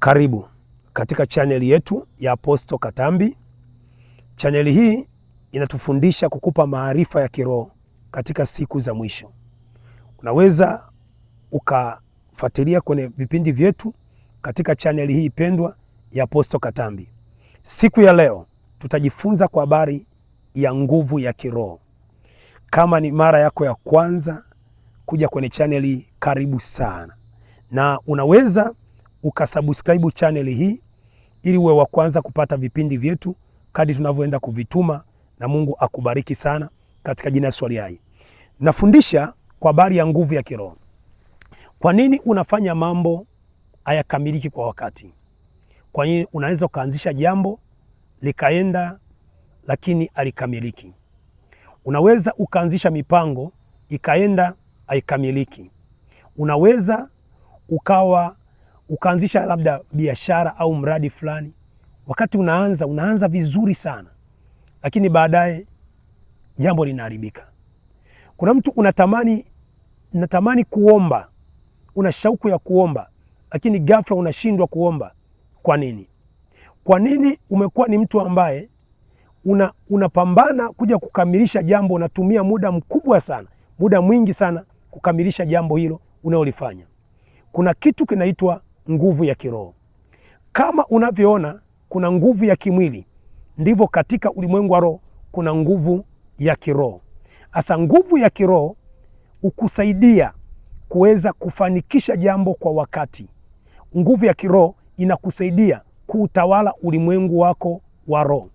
Karibu katika chaneli yetu ya Apostle Katambi. Chaneli hii inatufundisha kukupa maarifa ya kiroho katika siku za mwisho. Unaweza ukafuatilia kwenye vipindi vyetu katika chaneli hii pendwa ya Apostle Katambi. Siku ya leo tutajifunza kwa habari ya nguvu ya kiroho. Kama ni mara yako ya kwanza kuja kwenye chaneli, karibu sana, na unaweza ukasubscribe channel hii ili uwe wa kwanza kupata vipindi vyetu kadri tunavyoenda kuvituma, na Mungu akubariki sana katika jina la Yesu aliye hai. Nafundisha kwa habari ya nguvu ya kiroho. Kwa nini unafanya mambo hayakamiliki kwa wakati? Kwa nini unaweza ukaanzisha jambo likaenda lakini halikamiliki? Unaweza ukaanzisha mipango ikaenda haikamiliki. Unaweza ukaanzisha labda biashara au mradi fulani, wakati unaanza vizuri sana, lakini baadaye jambo linaharibika. Kuna mtu unatamani kuomba, una shauku ya kuomba, lakini ghafla unashindwa kuomba. Kwa nini? Kwa nini umekuwa ni mtu ambaye unapambana kuja kukamilisha jambo, unatumia muda mkubwa sana, muda mwingi sana kukamilisha jambo hilo unaolifanya? Kuna kitu kinaitwa nguvu ya kiroho. Kama unavyoona kuna nguvu ya kimwili, ndivyo katika ulimwengu wa roho kuna nguvu ya kiroho. Asa nguvu ya kiroho ukusaidia kuweza kufanikisha jambo kwa wakati. Nguvu ya kiroho inakusaidia kuutawala ulimwengu wako wa roho.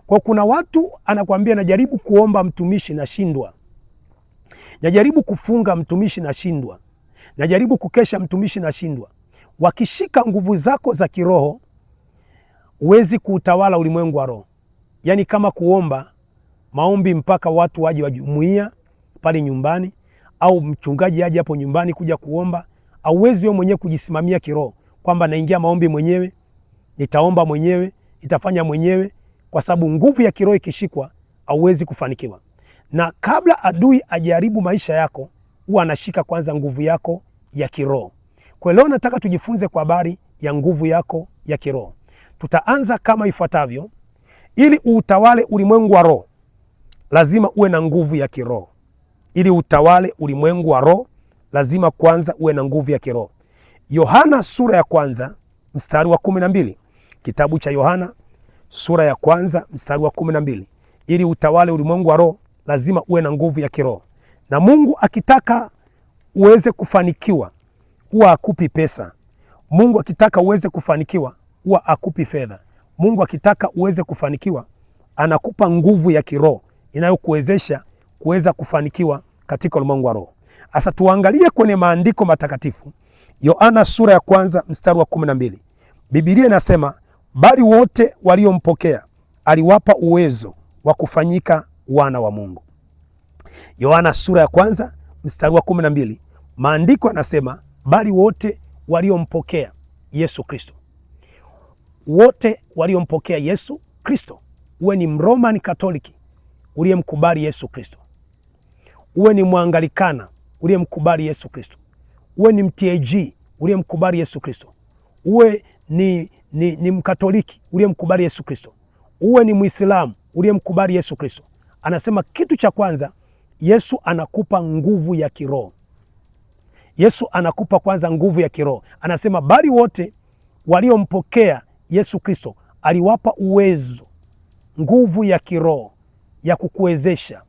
Kwa kuna watu anakuambia, najaribu kuomba mtumishi nashindwa, najaribu kufunga mtumishi nashindwa, najaribu kukesha mtumishi nashindwa. Wakishika nguvu zako za kiroho, huwezi kuutawala ulimwengu wa roho. Yaani kama kuomba maombi mpaka watu waje wa jumuiya pale nyumbani, au mchungaji aje hapo nyumbani kuja kuomba, hauwezi wewe mwenyewe kujisimamia kiroho kwamba naingia maombi mwenyewe, nitaomba mwenyewe, nitafanya mwenyewe, kwa sababu nguvu ya kiroho ikishikwa hauwezi kufanikiwa. Na kabla adui ajaribu maisha yako, huwa anashika kwanza nguvu yako ya kiroho. Kwa leo nataka tujifunze kwa habari ya nguvu yako ya kiroho. Tutaanza kama ifuatavyo. Ili utawale ulimwengu wa roho, lazima uwe na nguvu ya kiroho. Ili utawale ulimwengu wa roho, lazima kwanza uwe na nguvu ya kiroho. Yohana sura ya kwanza mstari wa 12. Kitabu cha Yohana sura ya kwanza mstari wa 12. Ili utawale ulimwengu wa roho, lazima uwe na nguvu ya kiroho. Na Mungu akitaka uweze kufanikiwa, huwa akupi pesa. Mungu akitaka uweze kufanikiwa, huwa akupi fedha. Mungu akitaka uweze kufanikiwa, anakupa nguvu ya kiroho inayokuwezesha kuweza kufanikiwa katika ulimwengu wa roho. Sasa tuangalie kwenye maandiko matakatifu. Yohana sura ya kwanza mstari wa 12. Biblia inasema, bali wote waliompokea aliwapa uwezo wa kufanyika wana wa Mungu. Yohana sura ya kwanza mstari wa 12. Maandiko yanasema bali wote waliompokea Yesu Kristo. Wote waliompokea Yesu Kristo. Uwe ni Mroman Katoliki uliyemkubali Yesu Kristo, uwe ni Mwangalikana uliyemkubali Yesu Kristo, uwe ni MTAG uliyemkubali Yesu Kristo, uwe ni Mkatoliki uliyemkubali Yesu Kristo, uwe ni Muislamu uliyemkubali Yesu Kristo. Anasema kitu cha kwanza, Yesu anakupa nguvu ya kiroho. Yesu anakupa kwanza nguvu ya kiroho. Anasema bali wote waliompokea Yesu Kristo aliwapa uwezo, nguvu ya kiroho ya kukuwezesha.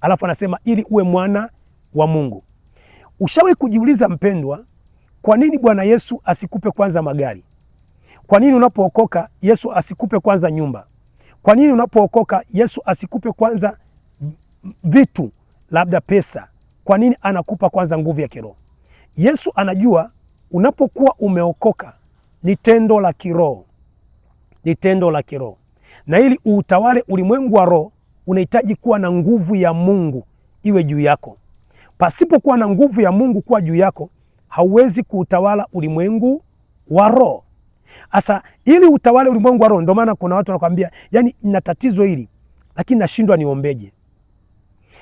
Alafu anasema ili uwe mwana wa Mungu. Ushawahi kujiuliza mpendwa, kwa nini Bwana Yesu asikupe kwanza magari? Kwa nini unapookoka Yesu asikupe kwanza nyumba? Kwa nini unapookoka Yesu asikupe kwanza vitu, labda pesa? Kwa nini anakupa kwanza nguvu ya kiroho? Yesu anajua unapokuwa umeokoka ni tendo la kiroho. Ni tendo la kiroho. Na ili utawale ulimwengu wa roho, unahitaji kuwa na nguvu ya Mungu iwe juu yako. Pasipokuwa na nguvu ya Mungu kuwa juu yako, hauwezi kuutawala ulimwengu wa roho. Asa ili utawale ulimwengu wa roho, ndio maana kuna watu wanakuambia, yani nina tatizo hili lakini nashindwa niombeje.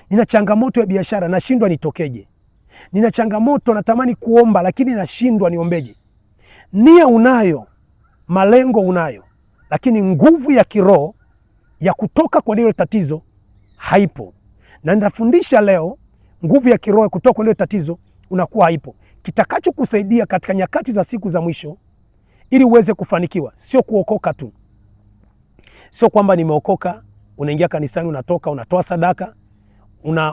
Nina changamoto ya biashara nashindwa nitokeje. Nina changamoto natamani kuomba lakini nashindwa niombeje. Nia unayo, malengo unayo, lakini nguvu ya kiroho ya kutoka kwa hilo tatizo haipo. Na nitafundisha leo nguvu ya kiroho ya kutoka kwa hilo tatizo unakuwa haipo. Kitakacho kusaidia katika nyakati za siku za mwisho ili uweze kufanikiwa, sio kuokoka tu. Sio kwamba nimeokoka, unaingia kanisani, unatoka, unatoa sadaka,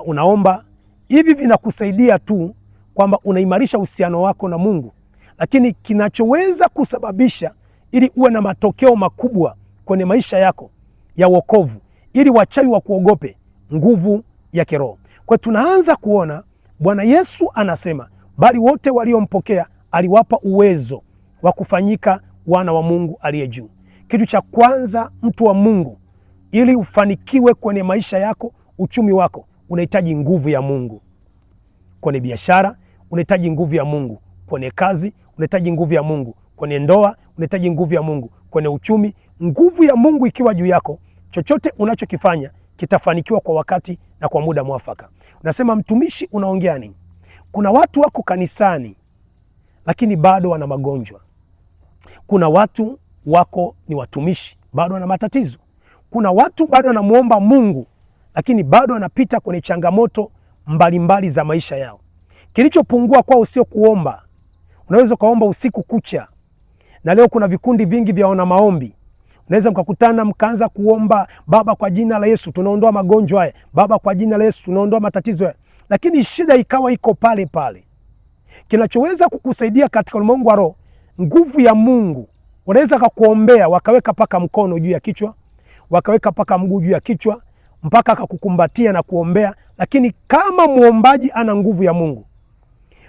unaomba. Hivi vinakusaidia tu kwamba unaimarisha uhusiano wako na Mungu. Lakini kinachoweza kusababisha ili uwe na matokeo makubwa kwenye maisha yako ya wokovu, ili wachawi wa kuogope, nguvu ya kiroho. Kwa tunaanza kuona Bwana Yesu anasema, bali wote waliompokea aliwapa uwezo wa kufanyika wana wa Mungu aliye juu. Kitu cha kwanza, mtu wa Mungu, ili ufanikiwe kwenye maisha yako, uchumi wako, unahitaji nguvu ya Mungu. Kwenye biashara unahitaji nguvu ya Mungu, kwenye kazi unahitaji nguvu ya Mungu, kwenye ndoa unahitaji nguvu ya Mungu, kwenye uchumi. Nguvu ya Mungu ikiwa juu yako, chochote unachokifanya kitafanikiwa kwa wakati na kwa muda mwafaka. Unasema, mtumishi, unaongea nini? Kuna watu wako kanisani lakini bado wana magonjwa. Kuna watu wako ni watumishi bado wana matatizo. Kuna watu bado wanamuomba Mungu lakini bado wanapita kwenye changamoto mbalimbali za maisha yao. Kilichopungua kwao sio kuomba. Unaweza ukaomba usiku kucha. Na leo kuna vikundi vingi vya wana maombi. Unaweza mkakutana mkaanza kuomba, Baba kwa jina la Yesu tunaondoa magonjwa haya, Baba kwa jina la Yesu tunaondoa matatizo haya, lakini shida ikawa iko pale pale. Kinachoweza kukusaidia katika ulimwengu wa roho, nguvu ya Mungu. Wanaweza kukuombea, wakaweka paka mkono juu ya kichwa, wakaweka paka mguu juu ya kichwa, mpaka akakukumbatia na kuombea. Lakini kama muombaji ana nguvu ya Mungu,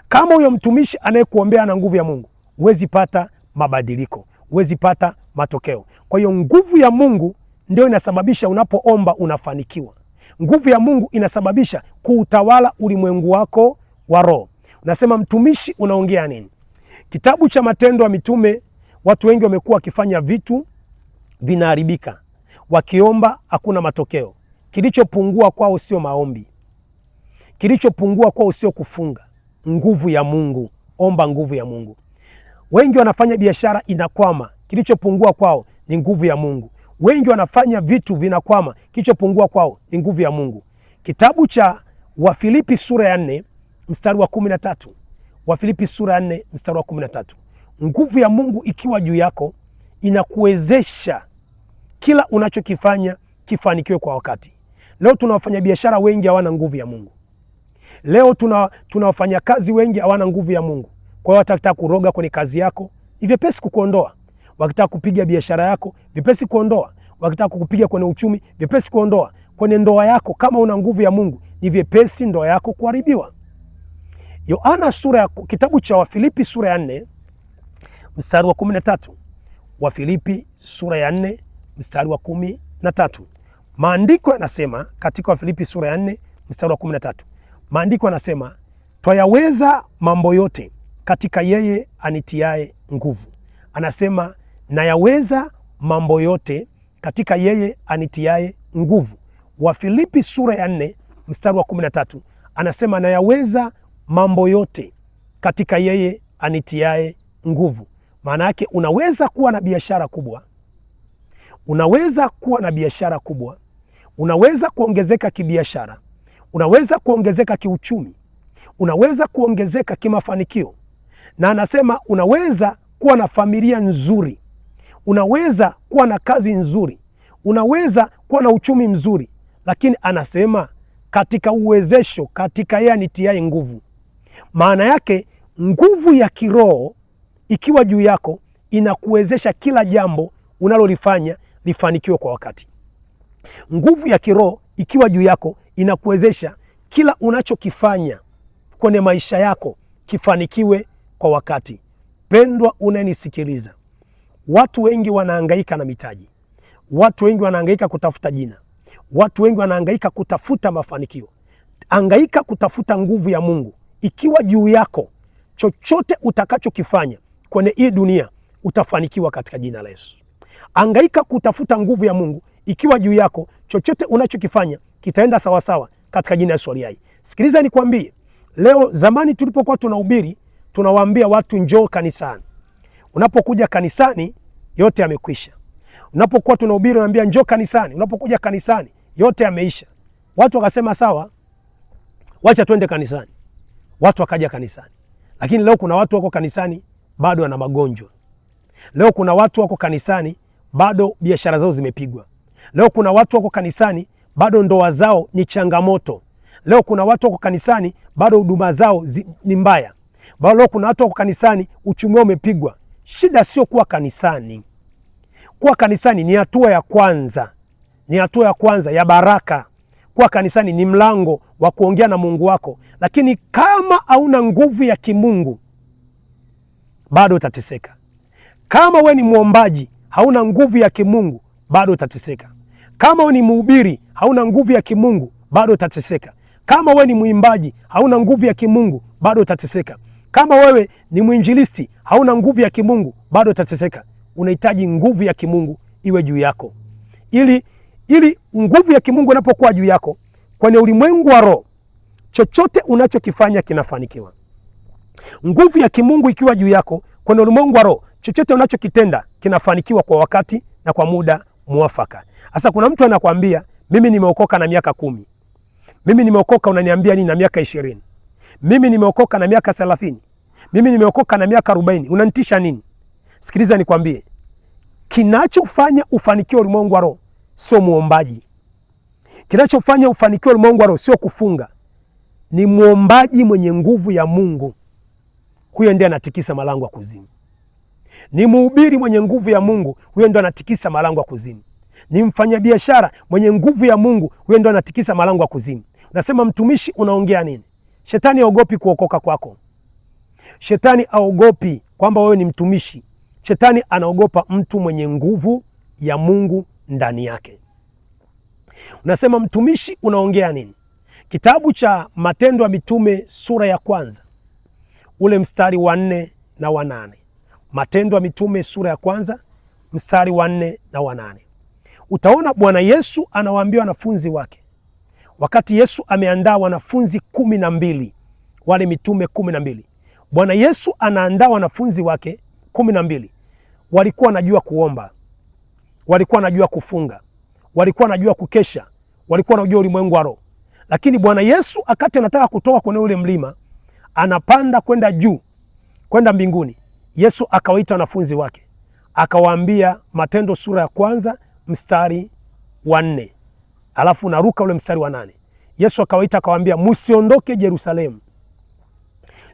kama huyo mtumishi anayekuombea ana nguvu ya Mungu, huwezi pata mabadiliko, huwezi pata matokeo. Kwa hiyo nguvu ya Mungu ndio inasababisha unapoomba unafanikiwa. Nguvu ya Mungu inasababisha kuutawala ulimwengu wako wa roho. Unasema, mtumishi, unaongea nini? Kitabu cha Matendo ya Mitume, watu wengi wamekuwa wakifanya vitu vinaharibika, wakiomba hakuna matokeo. Kilichopungua kwao sio maombi, kilichopungua kwao sio kufunga. Nguvu ya Mungu, omba nguvu ya Mungu. Wengi wanafanya biashara inakwama, kilichopungua kwao ni nguvu ya Mungu. Wengi wanafanya vitu vinakwama, kilichopungua kwao ni nguvu ya Mungu. Kitabu cha Wafilipi sura ya 4 mstari wa 13. Wafilipi sura ya 4 mstari wa 13. Nguvu ya Mungu ikiwa juu yako inakuwezesha kila unachokifanya kifanikiwe kwa wakati. Leo tuna wafanyabiashara wengi hawana nguvu ya Mungu. Leo tuna wafanyakazi wengi hawana nguvu ya Mungu. Kwa hiyo watakitaka kuroga kwenye kazi yako, ni vyepesi kukuondoa. Wakitaka kupiga biashara yako, vyepesi kuondoa. Wakitaka kukupiga kwenye uchumi, vyepesi kuondoa. Kwenye ndoa yako, kama una nguvu ya Mungu, ni vyepesi ndoa yako kuharibiwa. Kitabu cha Wafilipi sura ya 4 mstari wa 13. Wafilipi sura ya 4 mstari wa 13. Maandiko yanasema katika Wafilipi sura ya 4 mstari wa 13. Maandiko yanasema, twayaweza mambo yote katika yeye anitiaye nguvu. Anasema, nayaweza mambo yote katika yeye anitiaye nguvu. Wafilipi sura ya 4 mstari wa 13 anasema, nayaweza mambo yote katika yeye anitiaye nguvu. Maana yake unaweza kuwa na biashara kubwa, unaweza kuwa na biashara kubwa, unaweza kuongezeka kibiashara, unaweza kuongezeka kiuchumi, unaweza kuongezeka kimafanikio. Na anasema unaweza kuwa na familia nzuri, unaweza kuwa na kazi nzuri, unaweza kuwa na uchumi mzuri, lakini anasema katika uwezesho katika yeye anitiaye nguvu. Maana yake nguvu ya kiroho ikiwa juu yako inakuwezesha kila jambo unalolifanya lifanikiwe kwa wakati. Nguvu ya kiroho ikiwa juu yako inakuwezesha kila unachokifanya kwenye maisha yako kifanikiwe kwa wakati. Pendwa unayenisikiliza, watu wengi wanahangaika na mitaji. Watu wengi wanahangaika kutafuta jina. Watu wengi wanahangaika kutafuta mafanikio. Hangaika kutafuta nguvu ya Mungu ikiwa juu yako. Chochote utakachokifanya kwenye hii dunia utafanikiwa katika jina la Yesu. Hangaika kutafuta nguvu ya Mungu ikiwa juu yako. Chochote unachokifanya kitaenda sawasawa katika jina la Yesu aliye hai. Sikiliza nikwambie, leo zamani tulipokuwa tunahubiri tunawaambia watu njoo kanisani. Unapokuja kanisani yote yamekwisha. Unapokuwa tunahubiri unaambia njoo kanisani, unapokuja kanisani yote yameisha. Watu wakasema sawa, wacha twende kanisani. Watu wakaja kanisani. Lakini leo kuna watu wako kanisani bado wana magonjwa. Leo kuna watu wako kanisani bado biashara zao zimepigwa. Leo kuna watu wako kanisani bado ndoa zao ni changamoto. Leo kuna watu wako kanisani bado huduma zao ni mbaya. Leo kuna watu wako kanisani uchumi wao umepigwa. Shida sio kuwa kanisani. Kuwa kanisani ni hatua ya kwanza. Ni hatua ya kwanza ya baraka. Kuwa kanisani ni mlango wa kuongea na Mungu wako. Lakini kama hauna nguvu ya kimungu bado utateseka. Kama we ni muombaji hauna nguvu ya kimungu bado utateseka. Kama we ni mhubiri hauna nguvu ya kimungu bado utateseka. Kama we ni mwimbaji hauna nguvu ya kimungu bado utateseka. Kama wewe ni mwinjilisti hauna nguvu ya kimungu bado utateseka. Unahitaji nguvu ya kimungu iwe juu yako. Ili nguvu ya kimungu inapokuwa juu yako kwenye ulimwengu wa roho, chochote unachokifanya kinafanikiwa. Nguvu ya kimungu ikiwa juu yako kwenye ulimwengu wa roho, chochote unachokitenda kinafanikiwa kwa wakati na kwa muda muafaka. Sasa kuna mtu anakuambia mimi nimeokoka na miaka 10. Mimi nimeokoka unaniambia nini na miaka 20? Mimi nimeokoka na miaka 30. Mimi nimeokoka na miaka 40. Unanitisha nini? Sikiliza nikwambie. Kinachofanya ufanikiwe ulimwengu wa roho sio muombaji. Kinachofanya ufanikiwe ulimwengu wa roho sio kufunga. Ni muombaji mwenye nguvu ya Mungu. Huyo ndiye anatikisa malango ya kuzimu. Ni mhubiri mwenye nguvu ya Mungu, huyo ndiye anatikisa malango ya kuzimu. Ni mfanyabiashara mwenye nguvu ya Mungu, huyo ndiye anatikisa malango ya kuzimu. Unasema mtumishi, unaongea nini? Shetani haogopi kuokoka kwako. Shetani haogopi kwamba wewe ni mtumishi. Shetani anaogopa mtu mwenye nguvu ya Mungu ndani yake. Unasema mtumishi, unaongea nini? Kitabu cha Matendo ya Mitume sura ya 1 ule mstari wa 4 na wa 8. Matendo ya Mitume sura ya 1 mstari wa 4 na wa 8. Utaona Bwana Yesu anawaambia wanafunzi wake. Wakati Yesu ameandaa wanafunzi 12, wale mitume 12. Bwana Yesu anaandaa wanafunzi wake 12. Walikuwa wanajua kuomba. Walikuwa wanajua kufunga. Walikuwa wanajua kukesha. Walikuwa wanajua ulimwengu wa roho. Lakini Bwana Yesu akati anataka kutoka kwenye ule mlima, anapanda kwenda juu, kwenda mbinguni. Yesu akawaita wanafunzi wake. Akawaambia, Matendo sura ya 1 mstari wa 4. Alafu naruka ule mstari wa 8. Yesu akawaita akawaambia, msiondoke Yerusalemu.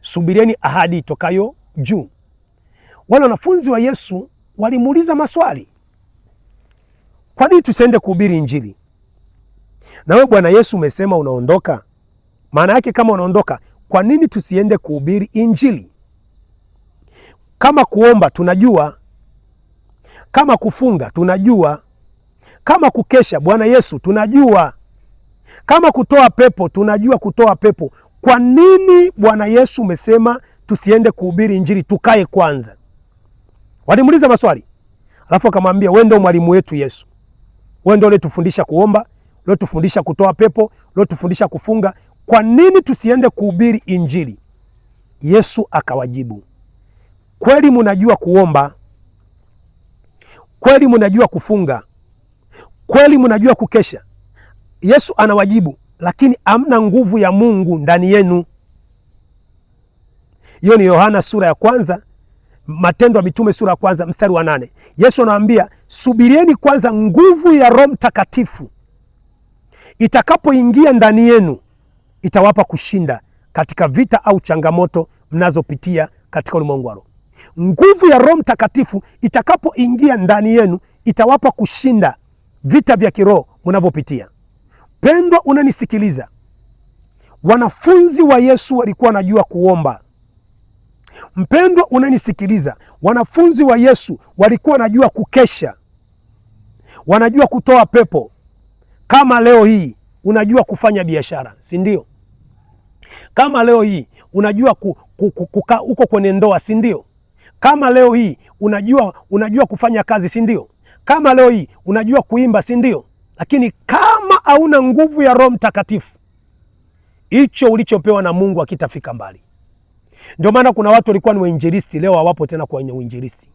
Subirieni ahadi itokayo juu. Wale wanafunzi wa Yesu walimuuliza maswali. Kwa nini tusiende kuhubiri Injili? Na wewe Bwana Yesu umesema unaondoka. Maana yake kama unaondoka, kwa nini tusiende kuhubiri Injili? Kama kuomba tunajua. Kama kufunga tunajua. Kama kukesha Bwana Yesu tunajua. Kama kutoa pepo tunajua kutoa pepo. Kwa nini Bwana Yesu umesema tusiende kuhubiri Injili, tukae kwanza? Walimuuliza maswali. Alafu akamwambia, wewe ndio mwalimu wetu Yesu. Wewe ndio ulitufundisha kuomba, ulitufundisha kutoa pepo, ulitufundisha kufunga. Kwa nini tusiende kuhubiri Injili? Yesu akawajibu, kweli mnajua kuomba, kweli mnajua kufunga, kweli mnajua kukesha. Yesu anawajibu, lakini hamna nguvu ya Mungu ndani yenu. Hiyo ni Yohana sura ya 1, Matendo ya Mitume sura ya 1 mstari wa 8. Yesu anawaambia, subirieni kwanza nguvu ya Roho Mtakatifu. Itakapoingia ndani yenu, itawapa kushinda katika vita au changamoto mnazopitia katika ulimwengu wa roho. Nguvu ya Roho Mtakatifu itakapoingia ndani yenu, itawapa kushinda vita vya kiroho mnavyopitia. Pendwa unanisikiliza, wanafunzi wa Yesu walikuwa wanajua kuomba. Mpendwa unanisikiliza, wanafunzi wa Yesu walikuwa wanajua kukesha, wanajua kutoa pepo. Kama leo hii unajua kufanya biashara, si ndio? Kama leo hii unajua kukaa uko kwenye ndoa, si ndio? Kama leo hii unajua kufanya kazi, si ndio? Kama leo hii unajua kuimba, si ndio? Lakini kama hauna nguvu ya Roho Mtakatifu, hicho ulichopewa na Mungu hakitafika mbali. Ndio maana kuna watu walikuwa ni wainjilisti, leo hawapo tena kwenye uinjilisti.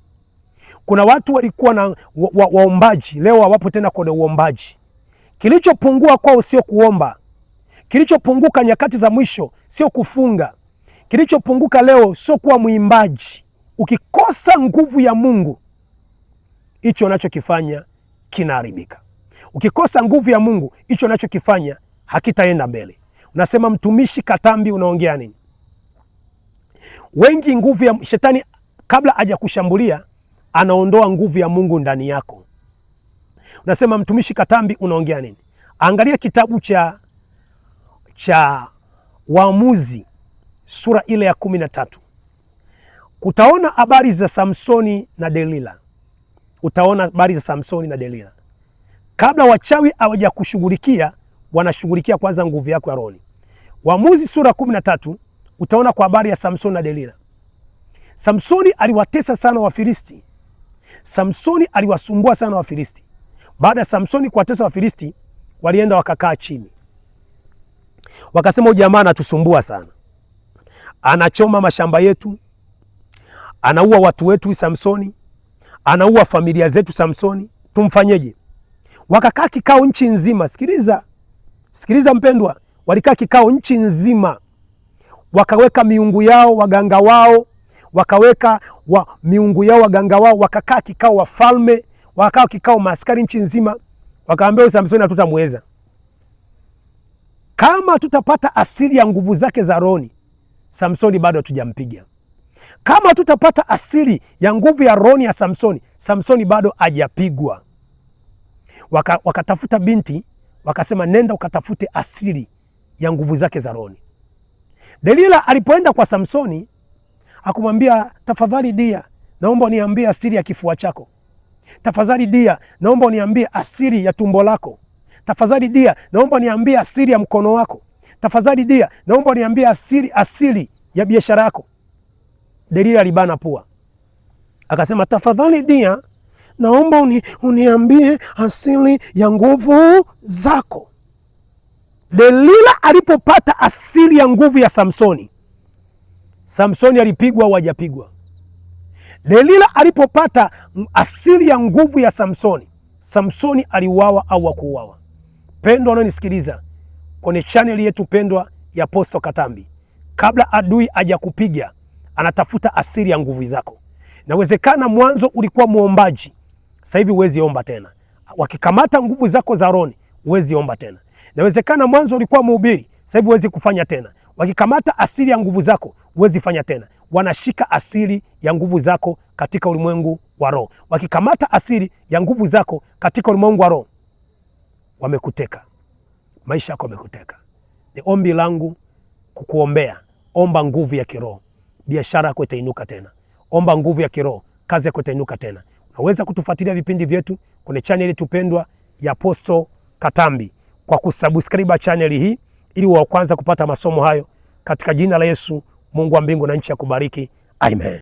Kuna watu walikuwa na waombaji, leo hawapo tena kwenye uombaji. Kilichopungua kwao sio kuomba. Kilichopunguka nyakati za mwisho sio kufunga. Kilichopunguka leo sio kuwa mwimbaji. Ukikosa nguvu ya Mungu, hicho unachokifanya kinaharibika. Ukikosa nguvu ya Mungu, hicho unachokifanya hakitaenda mbele. Unasema mtumishi Katambi, unaongea nini? Wengi nguvu ya shetani kabla hajakushambulia anaondoa nguvu ya Mungu ndani yako. Unasema mtumishi Katambi, unaongea nini? Angalia kitabu cha Waamuzi sura ile ya 13. Utaona habari za Samsoni na Delila. Utaona habari za Samsoni na Delila. Kabla wachawi hawajakushughulikia, wanashughulikia kwanza nguvu yako ya roho. Waamuzi sura 13 utaona kwa habari ya Samsoni na Delila. Samsoni aliwatesa sana Wafilisti. Samsoni aliwasumbua sana Wafilisti. Baada ya Samsoni kuwatesa Wafilisti, walienda wakakaa chini. Wakasema huyu jamaa anatusumbua sana. Anachoma mashamba yetu, anaua watu wetu Samsoni, anaua familia zetu Samsoni, tumfanyeje? Wakakaa kikao nchi nzima. Sikiliza mpendwa, walikaa kikao nchi nzima. Wakaweka miungu yao, waganga wao, miungu yao, waganga wao, wakakaa kikao wafalme, wakakaa kikao maaskari nchi nzima. Wakaambia Samsoni hatutamweza. Kama tutapata asili ya nguvu zake za roho, Samsoni bado hatujampiga. Kama tutapata asili ya nguvu ya roho ya Samsoni bado hajapigwa. Wakatafuta binti, wakasema nenda ukatafute asili ya nguvu zake za roho. Delila alipoenda kwa Samsoni, akamwambia tafadhali dia, naomba uniambie asili ya kifua chako. Tafadhali dia, naomba uniambie asili ya tumbo lako. Tafadhali dia, naomba uniambie asili ya mkono wako. Tafadhali dia, naomba uniambie asili ya biashara yako. Delila alibana pua. Akasema tafadhali dia, naomba uniambie asili ya nguvu zako. Delila alipopata asili ya nguvu ya Samsoni alipigwa au hajapigwa? Delila alipopata asili ya nguvu ya Samsoni aliuawa au hakuuawa? Pendwa unanisikiliza kwenye channel yetu pendwa ya Apostle Katambi, kabla adui hajakupiga anatafuta asili ya nguvu zako. Inawezekana mwanzo ulikuwa muombaji, sasa hivi huwezi omba tena. Wakikamata nguvu zako za roho, huwezi omba tena. Inawezekana mwanzo ulikuwa mhubiri, sasa hivi huwezi kufanya tena. Wakikamata asili ya nguvu zako, huwezi fanya tena. Wanashika asili ya nguvu zako katika ulimwengu wa roho. Wakikamata asili ya nguvu zako katika ulimwengu wa roho, wamekuteka. Maisha yako wamekuteka. Ni ombi langu kukuombea, omba nguvu ya kiroho. Biashara yako itainuka tena. Omba nguvu ya kiroho, kazi yako itainuka tena. Unaweza kutufuatilia vipindi vyetu kwenye channel tupendwa ya Apostle Katambi kwa kusubscribe channel hii ili wa kwanza kupata masomo hayo. Katika jina la Yesu, Mungu wa mbingu na nchi akubariki. Amen.